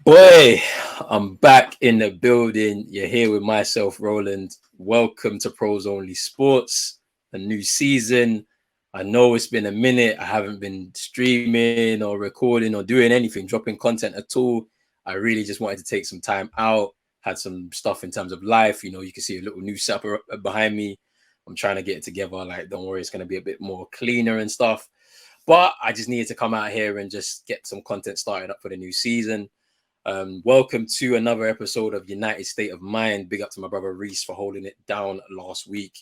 Boy, I'm back in the building. You're here with myself, Roland. Welcome to Pros Only Sports, a new season. I know it's been a minute. I haven't been streaming or recording or doing anything, dropping content at all. I really just wanted to take some time out, had some stuff in terms of life. You can see a little new setup behind me. I'm trying to get it together. Like, don't worry, it's going to be a bit more cleaner and stuff. But I just needed to come out here and just get some content started up for the new season. Welcome to another episode of United State of Mind. Big up to my brother Reese for holding it down last week.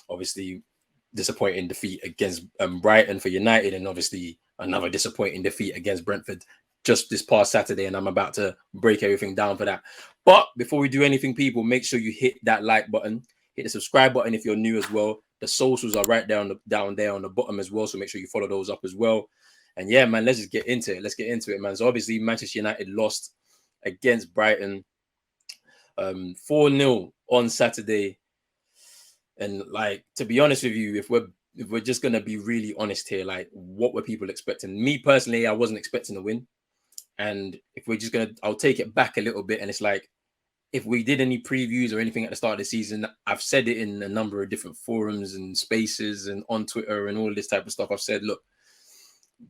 Obviously, disappointing defeat against Brighton for United, and obviously another disappointing defeat against Brentford just this past Saturday. And I'm about to break everything down for that. But before we do anything, people, make sure you hit that like button, hit the subscribe button if you're new as well. The socials are right down there on the bottom as well, so make sure you follow those up as well. And yeah, man, let's just get into it. Let's get into it, man. So obviously, Manchester United lost against Brighton 4-0 on Saturday. And like, to be honest with you, if we're just gonna be really honest here, like, what were people expecting? Me personally, I wasn't expecting a win. And if we're just gonna, I'll take it back a little bit. And it's like, if we did any previews or anything at the start of the season, I've said it in a number of different forums and spaces and on Twitter and all this type of stuff. I've said, look,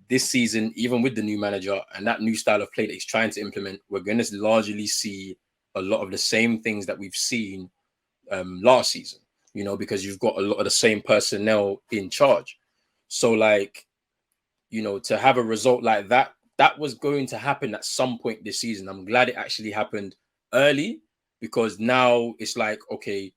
this season, even with the new manager and that new style of play that he's trying to implement, we're going to largely see a lot of the same things that we've seen last season, because you've got a lot of the same personnel in charge. So, like, to have a result like that, that was going to happen at some point this season. I'm glad it actually happened early, because now it's like, okay,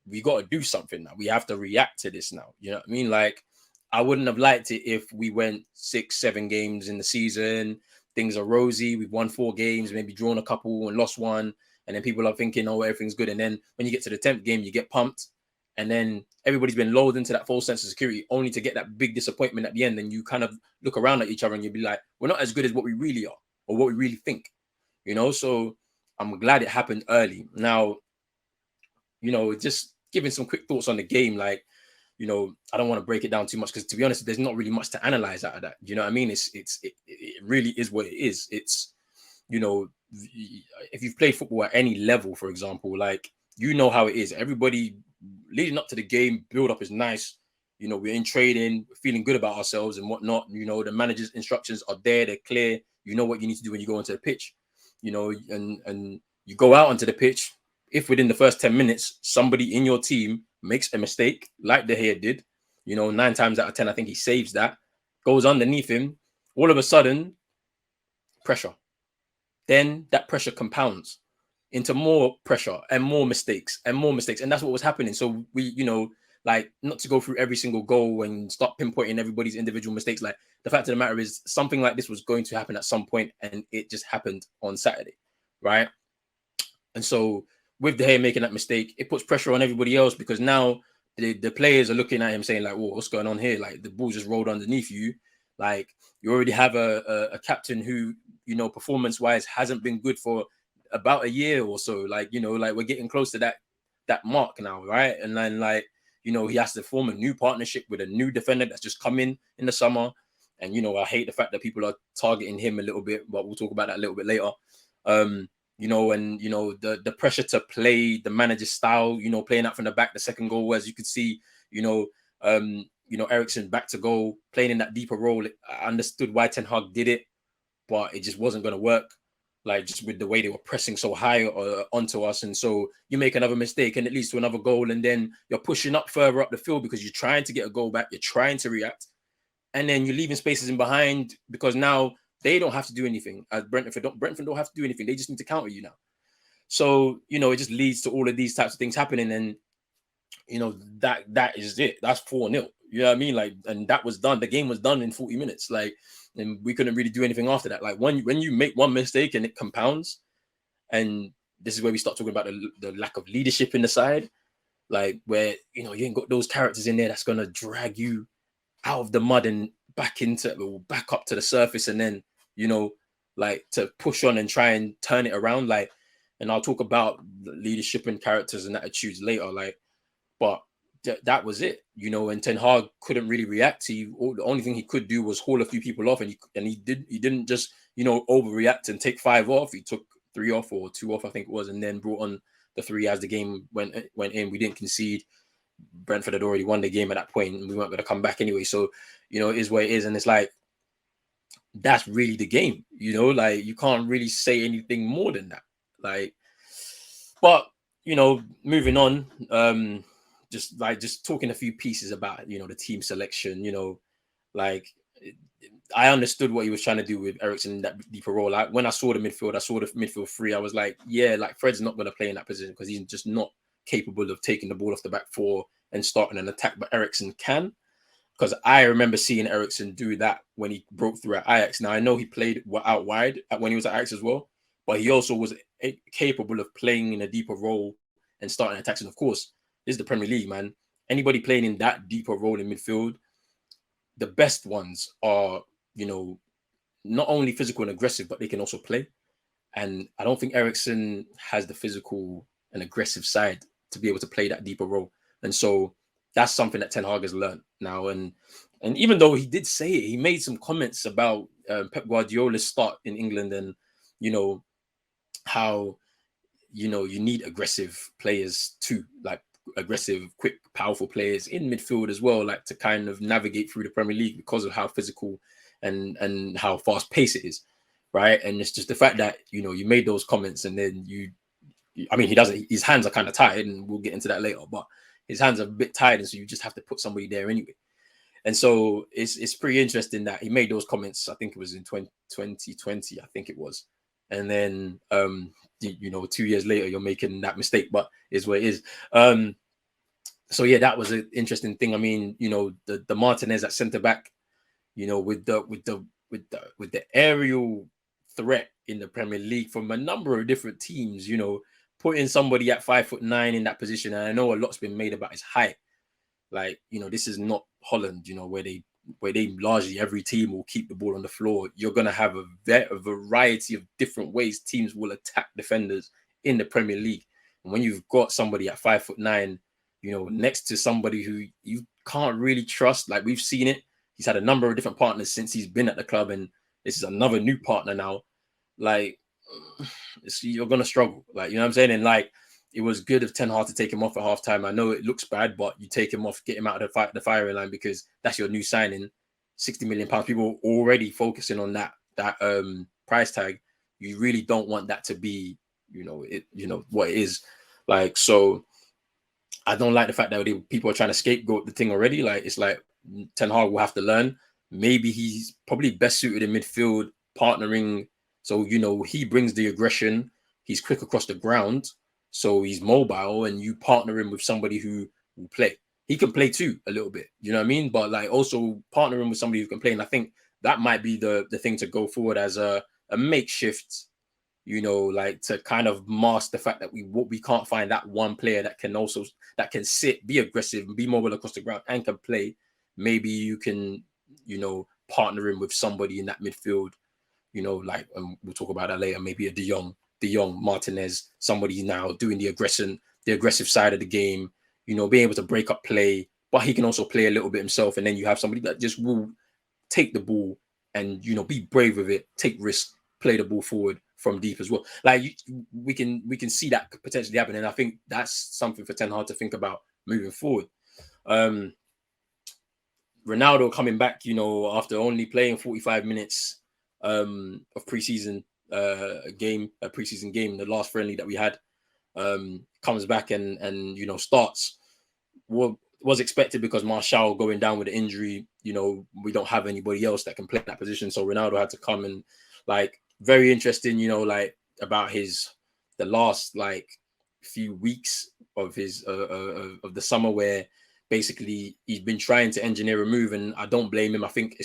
we got to do something now. We have to react to this now. You know what I mean? Like, I wouldn't have liked it if we went 6-7 games in the season. Things are rosy. We've won 4 games, maybe drawn a couple and lost one. And then people are thinking, oh, everything's good. And then when you get to the 10th game, you get pumped. And then everybody's been lulled into that false sense of security, only to get that big disappointment at the end. And you kind of look around at each other and you'll be like, we're not as good as what we really are or what we really think. So I'm glad it happened early. Now, just giving some quick thoughts on the game, like, I don't want to break it down too much, because to be honest, there's not really much to analyze out of that. You know what I mean? It really is what it is. It's, if you've played football at any level, for example, like, how it is. Everybody leading up to the game, build up is nice. We're in training, feeling good about ourselves and whatnot. The manager's instructions are there, they're clear. You know what you need to do when you go onto the pitch. And you go out onto the pitch. If within the first 10 minutes, somebody in your team makes a mistake, like De Gea did, 9 times out of 10, I think he saves that, goes underneath him, all of a sudden, pressure. Then that pressure compounds into more pressure and more mistakes and more mistakes. And that's what was happening. So we, like, not to go through every single goal and start pinpointing everybody's individual mistakes. Like, the fact of the matter is, something like this was going to happen at some point, and it just happened on Saturday, right? And so with De Gea making that mistake, it puts pressure on everybody else, because now the players are looking at him saying, like, whoa, what's going on here? Like, the ball just rolled underneath you. Like, you already have a captain who, performance-wise hasn't been good for about a year or so. Like, like, we're getting close to that mark now, right? And then, like, he has to form a new partnership with a new defender that's just come in the summer. And, I hate the fact that people are targeting him a little bit, but we'll talk about that a little bit later. And the pressure to play the manager's style, playing out from the back, the second goal, as you could see, Eriksen back to goal, playing in that deeper role. I understood why Ten Hag did it, but it just wasn't going to work. Like, just with the way they were pressing so high onto us. And so you make another mistake and it leads to another goal. And then you're pushing up further up the field because you're trying to get a goal back. You're trying to react. And then you're leaving spaces in behind, because now they don't have to do anything. As Brentford don't have to do anything. They just need to counter you now. So, it just leads to all of these types of things happening. And, that is it. That's 4-0. You know what I mean? Like, and that was done. The game was done in 40 minutes. Like, and we couldn't really do anything after that. Like, when you make one mistake and it compounds, and this is where we start talking about the lack of leadership in the side, like, where, you ain't got those characters in there that's going to drag you out of the mud and back up to the surface, and then, like, to push on and try and turn it around. Like, and I'll talk about leadership and characters and attitudes later. Like, but that was it, and Ten Hag couldn't really react. The only thing he could do was haul a few people off, and he didn't just overreact and take 5 off. He took 3 off or 2 off, I think it was, and then brought on the 3 as the game went in. We didn't concede. Brentford had already won the game at that point, and we weren't going to come back anyway. So, it is what it is, and it's like that's really the game. Like you can't really say anything more than that. Like, but moving on. Just talking a few pieces about the team selection. Like I understood what he was trying to do with Eriksen in that deeper role. Like when I saw the midfield three, I was like, yeah, like Fred's not going to play in that position because he's just not capable of taking the ball off the back four and starting an attack. But Eriksen can, because I remember seeing Eriksen do that when he broke through at Ajax. Now I know he played out wide when he was at Ajax as well, but he also was capable of playing in a deeper role and starting attacks. And of course, this is the Premier League, man. Anybody playing in that deeper role in midfield, the best ones are, not only physical and aggressive, but they can also play. And I don't think Eriksen has the physical and aggressive side to be able to play that deeper role. And so that's something that Ten Hag has learned now. And even though he did say it, he made some comments about Pep Guardiola's start in England and, how, you need aggressive players too, like aggressive, quick, powerful players in midfield as well, like to kind of navigate through the Premier League because of how physical and how fast paced it is, right? And it's just the fact that you made those comments and then he doesn't. His hands are kind of tired, and we'll get into that later. But his hands are a bit tired, and so you just have to put somebody there anyway. And so it's pretty interesting that he made those comments. I think it was in 2020, I think it was, and then 2 years later you're making that mistake, but it's what it is. So yeah, that was an interesting thing. I mean, the Martinez at centre back, with the aerial threat in the Premier League from a number of different teams, putting somebody at 5'9" in that position. And I know a lot's been made about his height. Like, this is not Holland, where they largely every team will keep the ball on the floor. You're going to have a variety of different ways teams will attack defenders in the Premier League. And when you've got somebody at 5'9", next to somebody who you can't really trust, like we've seen it. He's had a number of different partners since he's been at the club, and this is another new partner now. Like, you're going to struggle. Like, you know what I'm saying? And like, it was good of Ten Hag to take him off at halftime. I know it looks bad, but you take him off, get him out of the firing line because that's your new signing. £60 million. People already focusing on that price tag. You really don't want that to be, what it is. Like, so I don't like the fact that people are trying to scapegoat the thing already. Like, it's like Ten Hag will have to learn. Maybe he's probably best suited in midfield, partnering. So, he brings the aggression. He's quick across the ground. So he's mobile, and you partner him with somebody who will play. He can play too a little bit, you know what I mean? But like also partnering with somebody who can play. And I think that might be the thing to go forward as a makeshift, like to kind of mask the fact that we can't find that one player that can sit, be aggressive, be mobile across the ground and can play. Maybe you can, partner him with somebody in that midfield, like we'll talk about that later, maybe a De Jong, Martinez, somebody now doing the aggressive side of the game, being able to break up play, but he can also play a little bit himself. And then you have somebody that just will take the ball and, be brave with it, take risks, play the ball forward from deep as well. Like we can see that potentially happen. And I think that's something for Ten Hag to think about moving forward. Ronaldo coming back, after only playing 45 minutes of preseason game, the last friendly that we had, comes back and starts. Was expected because Martial going down with the injury. We don't have anybody else that can play that position, so Ronaldo had to come. And like very interesting, like about the last like few weeks of his of the summer, where basically he's been trying to engineer a move, and I don't blame him. I think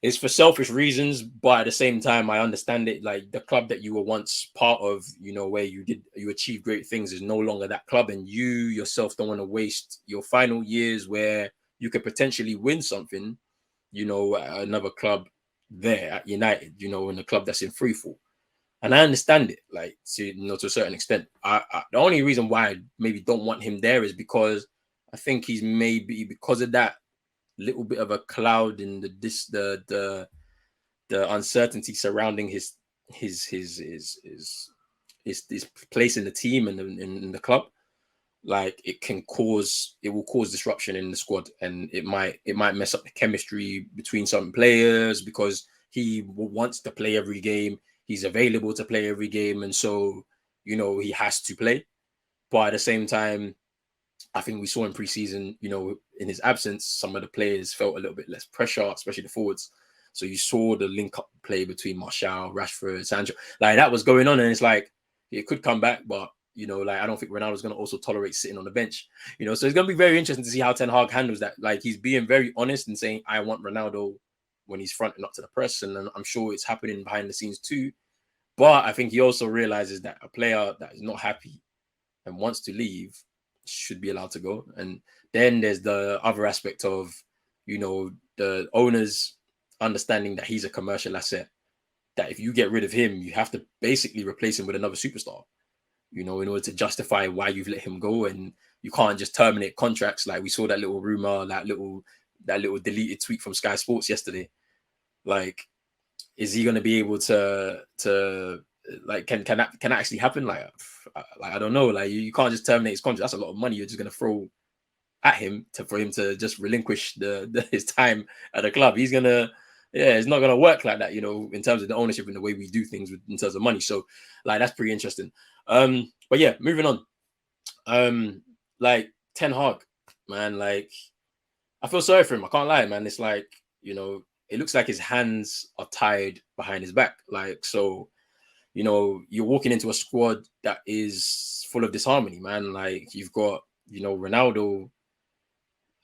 it's for selfish reasons, but at the same time, I understand it. Like the club that you were once part of, where you achieved great things is no longer that club. And you yourself don't want to waste your final years where you could potentially win something, at another club there at United, in a club that's in freefall. And I understand it, like, to a certain extent. The only reason why I maybe don't want him there is because I think he's maybe, because of that little bit of a cloud in the the uncertainty surrounding his place in the team and in the club, like it will cause disruption in the squad, and it might mess up the chemistry between some players because he wants to play every game. He's available to play every game, and so he has to play. But at the same time, I think we saw in preseason, in his absence, some of the players felt a little bit less pressure, especially the forwards. So you saw the link up play between Martial, Rashford, Sancho, like that was going on, and it's like it could come back, but like I don't think Ronaldo's going to also tolerate sitting on the bench. So it's going to be very interesting to see how Ten Hag handles that. Like he's being very honest and saying, "I want Ronaldo when he's fronting up to the press," and I'm sure it's happening behind the scenes too. But I think he also realizes that a player that is not happy and wants to leave should be allowed to go. And then there's the other aspect of, the owners understanding that he's a commercial asset, that if you get rid of him, you have to basically replace him with another superstar, in order to justify why you've let him go. And you can't just terminate contracts. Like we saw that little rumor, that little deleted tweet from Sky Sports yesterday. Like, is he going to be able to like, can that actually happen? Like I don't know. Like you can't just terminate his contract. That's a lot of money you're just going to throw at him for him to just relinquish his time at the club. It's not going to work like that, in terms of the ownership and the way we do things in terms of money. So like, that's pretty interesting. But yeah, moving on. Like Ten Hag, man, like I feel sorry for him. I can't lie, man. It's like, it looks like his hands are tied behind his back. Like, so, you're walking into a squad that is full of disharmony, man. Like you've got, Ronaldo.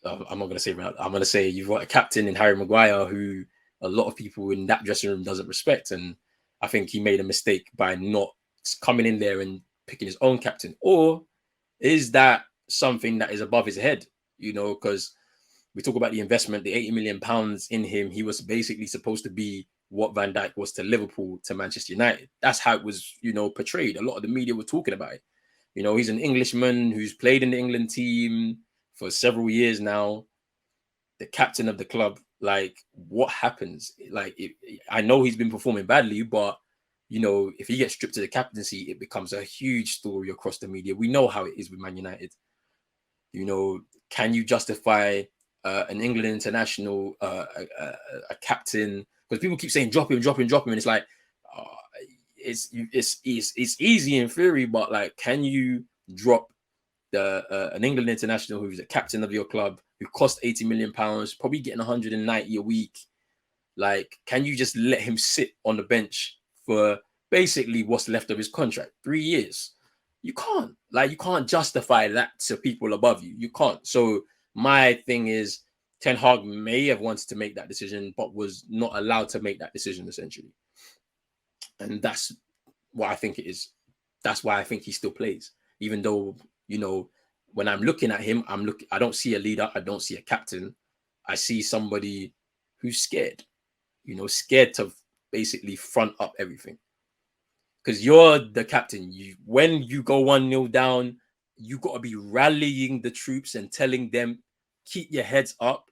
I'm not going to say Ronaldo. I'm going to say you've got a captain in Harry Maguire who a lot of people in that dressing room doesn't respect. And I think he made a mistake by not coming in there and picking his own captain. Or is that something that is above his head? Because we talk about the investment, the £80 million in him. He was basically supposed to be what Van Dijk was to Liverpool, to Manchester United. That's how it was, portrayed. A lot of the media were talking about it. He's an Englishman who's played in the England team for several years now, the captain of the club. Like, what happens? Like, I know he's been performing badly, but if he gets stripped to the captaincy, it becomes a huge story across the media. We know how it is with Man United. Can you justify an England international, a captain? Because people keep saying drop him, and it's like it's easy in theory, but like, can you drop an England international who's a captain of your club, who cost £80 million, probably getting 190 a week? Like, can you just let him sit on the bench for basically what's left of his contract, 3 years? You can't. Like, you can't justify that to people above you. You can't. So my thing is, Ten Hag may have wanted to make that decision, but was not allowed to make that decision, essentially. And that's what I think it is. That's why I think he still plays, even though, when I'm looking at him, I don't see a leader. I don't see a captain. I see somebody who's scared, scared to basically front up everything. Because you're the captain. When you go 1-0 down, you got to be rallying the troops and telling them, keep your heads up.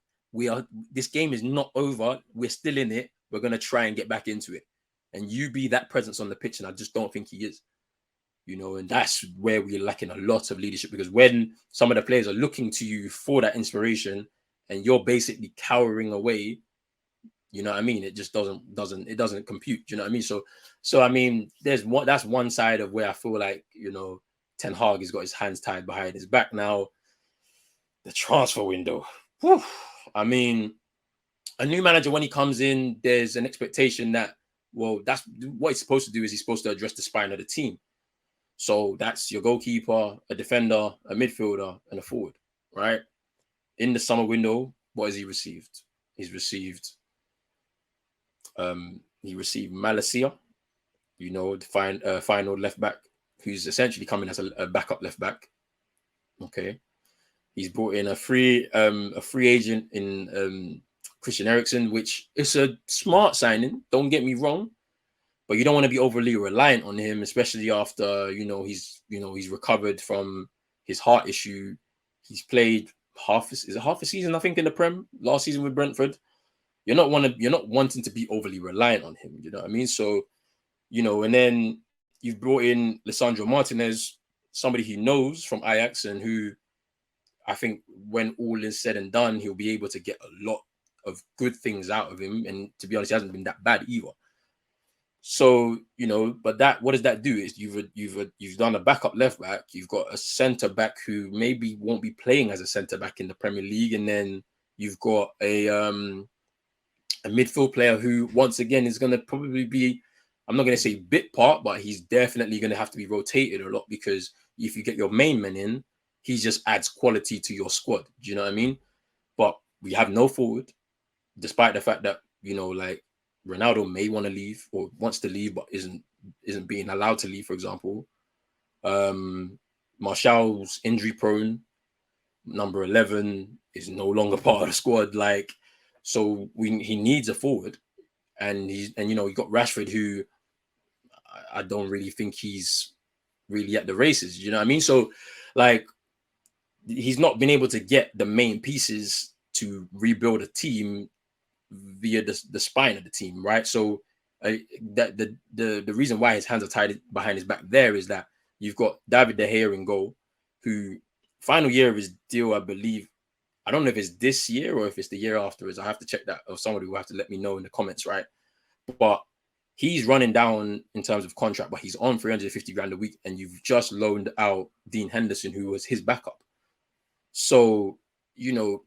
This game is not over. We're still in it. We're going to try and get back into it. And you be that presence on the pitch. And I just don't think he is. And that's where we're lacking a lot of leadership, because when some of the players are looking to you for that inspiration and you're basically cowering away, you know what I mean? It just doesn't compute. Do you know what I mean? So I mean, that's one side of where I feel like, Ten Hag has got his hands tied behind his back. Now, the transfer window. Whew, I mean, a new manager, when he comes in, there's an expectation that, well, that's what he's supposed to do, is he's supposed to address the spine of the team. So that's your goalkeeper, a defender, a midfielder, and a forward, right? In the summer window, what has he received? He received Malacia, the final left back, who's essentially coming as a backup left back. Okay. He's brought in a free agent in Christian Eriksen, which is a smart signing. Don't get me wrong, but you don't want to be overly reliant on him, especially after he's recovered from his heart issue. He's played half a season, I think, in the Prem last season with Brentford. you're not wanting to be overly reliant on him. You know what I mean? So, and then you've brought in Lisandro Martinez, somebody he knows from Ajax, and who I think when all is said and done, he'll be able to get a lot of good things out of him. And to be honest, he hasn't been that bad either. So, but what does that do? Is you've done a backup left back, you've got a centre back who maybe won't be playing as a centre back in the Premier League, and then you've got a midfield player who once again is going to probably be, I'm not going to say bit part, but he's definitely going to have to be rotated a lot, because if you get your main man in, he just adds quality to your squad. Do you know what I mean? But we have no forward, despite the fact that, like Ronaldo may want to leave or wants to leave, but isn't being allowed to leave, for example. Martial's injury prone. Number 11 is no longer part of the squad. Like, so he needs a forward, and you got Rashford, who I don't really think he's really at the races. You know what I mean? So, like, he's not been able to get the main pieces to rebuild a team via the spine of the team, right? So that the reason why his hands are tied behind his back there is that you've got David De Gea in goal, who final year of his deal, I believe. I don't know if it's this year or if it's the year afterwards. I have to check that, or somebody will have to let me know in the comments, right? But he's running down in terms of contract, but he's on 350 grand a week, and you've just loaned out Dean Henderson, who was his backup. So, you're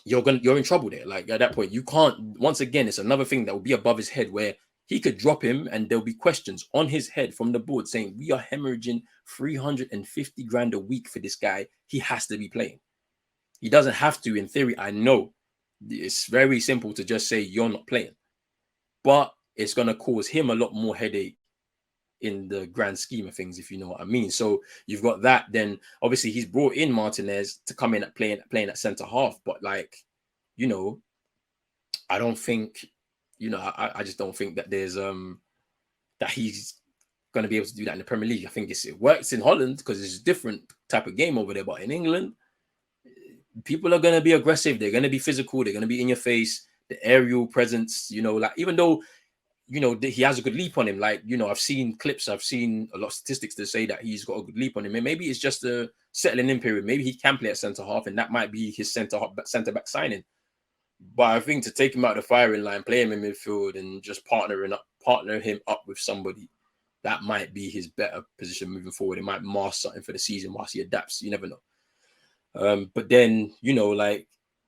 in trouble there. Like, at that point, you can't, once again, it's another thing that will be above his head, where he could drop him and there'll be questions on his head from the board saying, we are hemorrhaging 350 grand a week for this guy. He has to be playing. He doesn't have to, in theory. I know it's very simple to just say you're not playing, but it's going to cause him a lot more headache in the grand scheme of things, if you know what I mean. So you've got that. Then obviously he's brought in Martinez to come in at playing at centre half, but like, I don't think, I just don't think that there's that he's going to be able to do that in the Premier League. I think it works in Holland because it's a different type of game over there, but in England, people are going to be aggressive, they're going to be physical, they're going to be in your face, the aerial presence, like, even though he has a good leap on him. Like, I've seen clips, I've seen a lot of statistics to say that he's got a good leap on him. And maybe it's just a settling in period. Maybe he can play at centre half, and that might be his centre back signing. But I think to take him out of the firing line, play him in midfield, and just partner him up with somebody, that might be his better position moving forward. It might mask something for the season whilst he adapts. You never know. But then,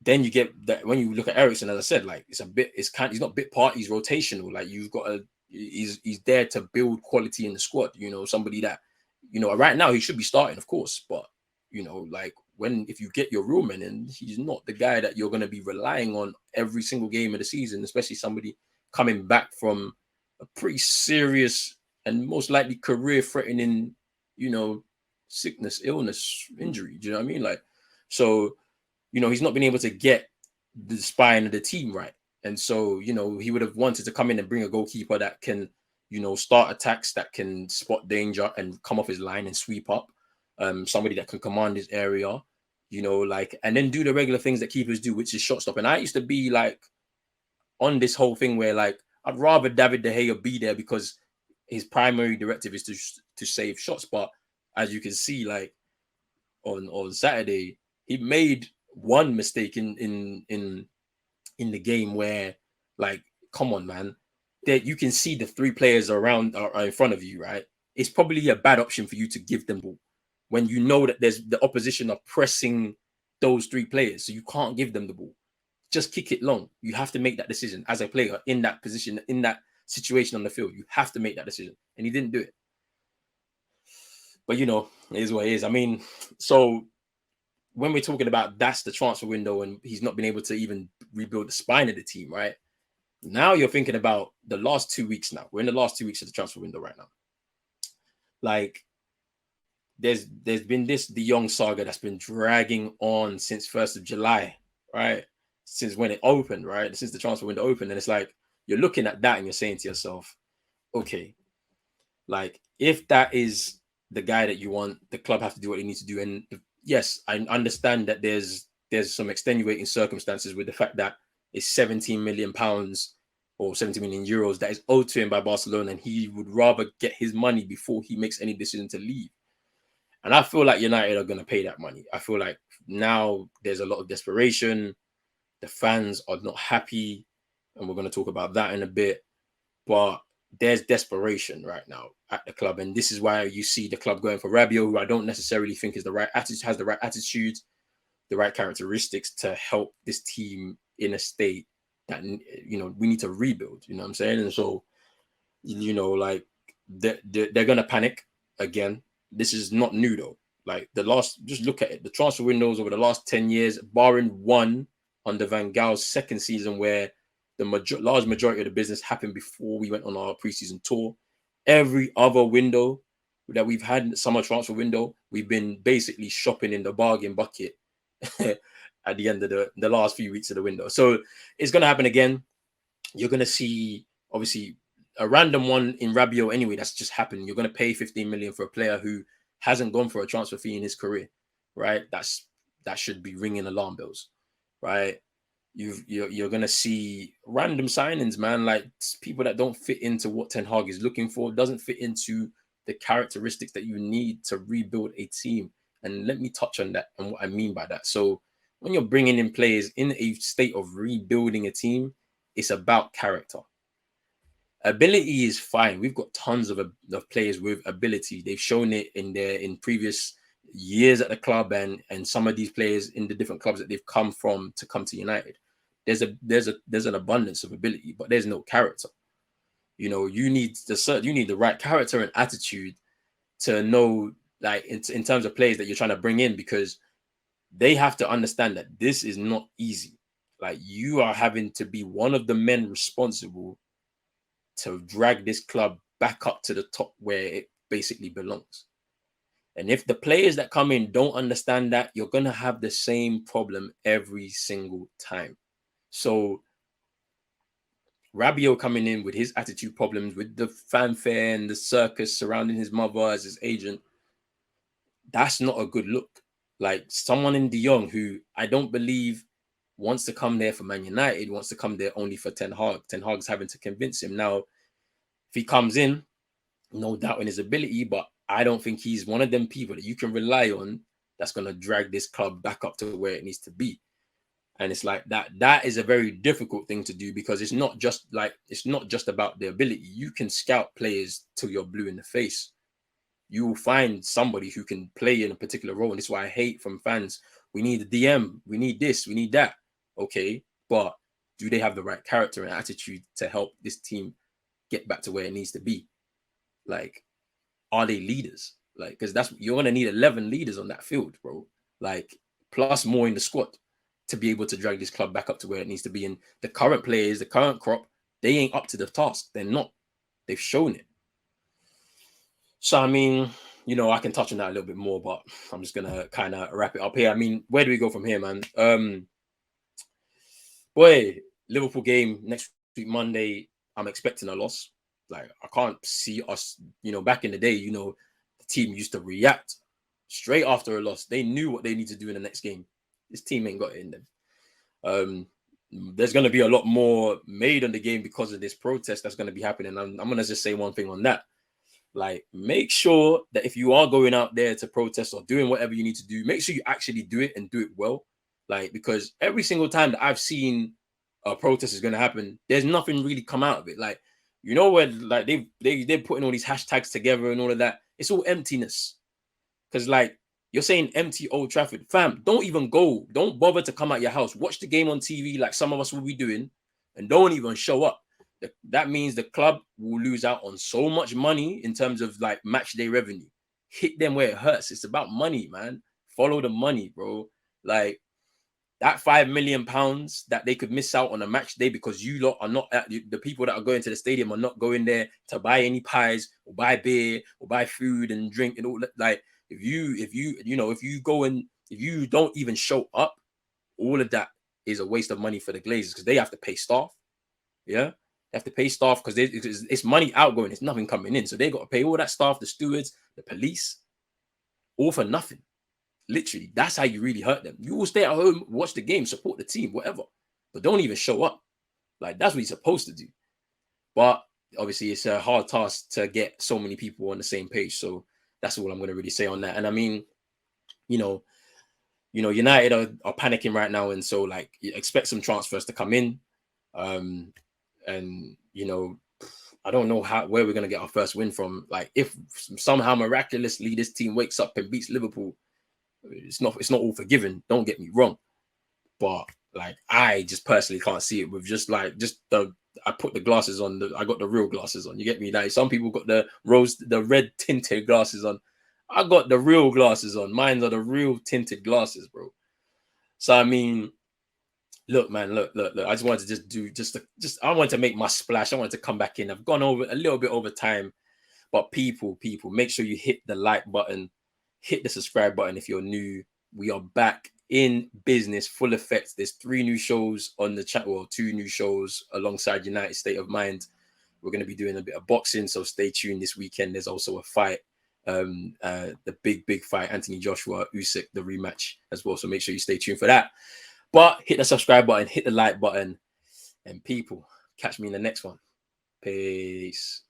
then you get that when you look at Eriksen, as I said, like, he's not bit part, he's rotational. Like, you've got he's there to build quality in the squad. Somebody that, right now he should be starting, of course, but like, if you get your real man in, he's not the guy that you're going to be relying on every single game of the season, especially somebody coming back from a pretty serious and most likely career-threatening, sickness, illness, injury. Do you know what I mean? Like, so, he's not been able to get the spine of the team right. And so, he would have wanted to come in and bring a goalkeeper that can, start attacks, that can spot danger and come off his line and sweep up. Somebody that can command his area, and then do the regular things that keepers do, which is shot stop. And I used to be like on this whole thing where, like, I'd rather David De Gea be there because his primary directive is to save shots. But as you can see, like, on Saturday, he made one mistake in the game where, like, come on, man, that you can see the three players are in front of you, right? It's probably a bad option for you to give them ball when you know that there's the opposition are pressing those three players, so you can't give them the ball. Just kick it long. You have to make that decision as a player in that position, in that situation on the field. You have to make that decision, and he didn't do it. But it is what it is. I mean, so when we're talking about that's the transfer window and he's not been able to even rebuild the spine of the team, right? Now you're thinking about the last 2 weeks now. We're in the last 2 weeks of the transfer window right now. Like, there's been the young saga that's been dragging on since 1st of July, right? Since when it opened, right? Since the transfer window opened. And it's like, you're looking at that and you're saying to yourself, okay, like, if that is the guy that you want, the club have to do what they need to do. And yes, I understand that there's some extenuating circumstances with the fact that is 17 million pounds or 70 million euros that is owed to him by Barcelona, and he would rather get his money before he makes any decision to leave. And I feel like United are going to pay that money. I feel like now there's a lot of desperation. The fans are not happy, and we're going to talk about that in a bit. But there's desperation right now at the club, and this is why you see the club going for Rabiot, who I don't necessarily think is the right attitude, has the right attitude, the right characteristics to help this team in a state that, you know, we need to rebuild. You know what I'm saying? And so, you know, like they're gonna panic again. This is not new though. Like just look at it. The transfer windows over the last 10 years, barring one under Van Gaal's second season, where the large majority of the business happened before we went on our preseason tour. Every other window that we've had, summer transfer window, we've been basically shopping in the bargain bucket at the end of the last few weeks of the window. So it's going to happen again. You're going to see, obviously, a random one in Rabiot anyway. That's just happened. You're going to pay 15 million for a player who hasn't gone for a transfer fee in his career, right? That should be ringing alarm bells, right? You're going to see random signings, man, like people that don't fit into what Ten Hag is looking for, doesn't fit into the characteristics that you need to rebuild a team. And let me touch on that and what I mean by that. So when you're bringing in players in a state of rebuilding a team, it's about character. Ability is fine. We've got tons of players with ability. They've shown it in previous years at the club, and some of these players in the different clubs that they've come from to come to United. There's an abundance of ability, but there's no character. You know, you need the right character and attitude to know, like in terms of players that you're trying to bring in, because they have to understand that this is not easy. Like, you are having to be one of the men responsible to drag this club back up to the top where it basically belongs. And if the players that come in don't understand that, you're going to have the same problem every single time. So Rabiot coming in with his attitude problems, with the fanfare and the circus surrounding his mother as his agent, that's not a good look. Like, someone in De Jong, who I don't believe wants to come there for Man United, wants to come there only for Ten Hag. Ten Hag's having to convince him. Now, if he comes in, no doubt in his ability, but I don't think he's one of them people that you can rely on that's going to drag this club back up to where it needs to be. And it's like that is a very difficult thing to do, because it's not just about the ability. You can scout players till you're blue in the face. You will find somebody who can play in a particular role. And this is why I hate from fans. We need a DM. We need this. We need that. Okay. But do they have the right character and attitude to help this team get back to where it needs to be? Like, are they leaders? Like, because you're going to need 11 leaders on that field, bro. Like, plus more in the squad to be able to drag this club back up to where it needs to be. And the current players, the current crop, they ain't up to the task. They're not. They've shown it. So, I mean, you know, I can touch on that a little bit more, but I'm just going to kind of wrap it up here. I mean, where do we go from here, man? Boy, Liverpool game next week, Monday, I'm expecting a loss. Like, I can't see us, you know, back in the day, you know, the team used to react straight after a loss. They knew what they need to do in the next game. This team ain't got it in them. There's going to be a lot more made on the game because of this protest that's going to be happening. I'm going to just say one thing on that. Like, make sure that if you are going out there to protest or doing whatever you need to do, make sure you actually do it and do it well. Like, because every single time that I've seen a protest is going to happen, there's nothing really come out of it. Like, you know, where like they're putting all these hashtags together and all of that. It's all emptiness. Because, like, you're saying empty Old Trafford. Fam, don't even go. Don't bother to come out your house. Watch the game on TV like some of us will be doing, and don't even show up. That means the club will lose out on so much money in terms of, like, match day revenue. Hit them where it hurts. It's about money, man. Follow the money, bro. Like, that £5 million that they could miss out on a match day because you lot are not the people that are going to the stadium are not going there to buy any pies or buy beer or buy food and drink and all that. Like, if you go and if you don't even show up, all of that is a waste of money for the Glazers, because they have to pay staff. Yeah, they have to pay staff because it's money outgoing. It's nothing coming in, so they got to pay all that staff, the stewards, the police, all for nothing. Literally, that's how you really hurt them. You will stay at home, watch the game, support the team, whatever. but don't even show up. Like, that's what you're supposed to do. But obviously, it's a hard task to get so many people on the same page. So that's all I'm going to really say on that. And I mean, you know, United are panicking right now, and so like you expect some transfers to come in. And I don't know where we're gonna get our first win from. Like, if somehow miraculously this team wakes up and beats Liverpool, it's not all forgiven. Don't get me wrong, but like I just personally can't see it with just the. I put the glasses on. I got the real glasses on. You get me? Like, some people got the red tinted glasses on. I got the real glasses on. Mine are the real tinted glasses, bro. So I mean, look, man, look. I just wanted to I wanted to make my splash. I wanted to come back in. I've gone over a little bit over time, but people, make sure you hit the like button, hit the subscribe button if you're new. We are back in business, full effect. There's 3 new shows on the channel, or 2 new shows alongside United State of Mind. We're going to be doing a bit of boxing, so stay tuned this weekend. There's also a fight, the big fight, Anthony Joshua, Usyk, the rematch as well. So make sure you stay tuned for that. But hit the subscribe button, hit the like button, and people, catch me in the next one. Peace.